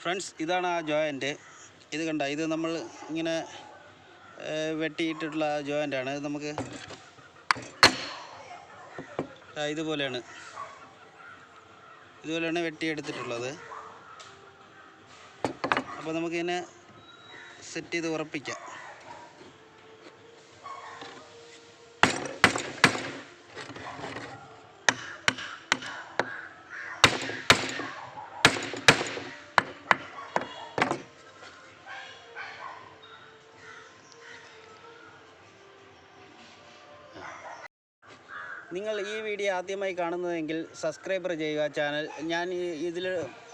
Friends, ഇതാണ് ആ joint. ഇത് കണ്ട, ഇത് നമ്മൾ ഇങ്ങനെ വെട്ടിയിട്ടുള്ള ജോയിൻ്റാണ്. ഇത് നമുക്ക് ഇതുപോലെയാണ് വെട്ടിയെടുത്തിട്ടുള്ളത്. അപ്പോൾ നമുക്കിതിനെ സെറ്റ് ചെയ്ത് ഉറപ്പിക്കാം. നിങ്ങൾ ഈ വീഡിയോ ആദ്യമായി കാണുന്നതെങ്കിൽ സബ്സ്ക്രൈബർ ചെയ്യുക ചാനൽ. ഞാൻ ഇതിൽ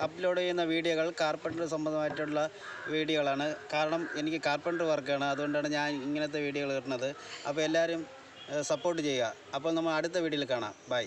അപ്ലോഡ് ചെയ്യുന്ന വീഡിയോകൾ കാർപ്പൻ്റർ സംബന്ധമായിട്ടുള്ള വീഡിയോകളാണ്. കാരണം എനിക്ക് കാർപ്പൻ്റർ വർക്കാണ്, അതുകൊണ്ടാണ് ഞാൻ ഇങ്ങനത്തെ വീഡിയോകൾ ഇടുന്നത്. അപ്പോൾ എല്ലാവരും സപ്പോർട്ട് ചെയ്യുക. അപ്പോൾ നമ്മൾ അടുത്ത വീഡിയോയിൽ കാണാം. ബൈ.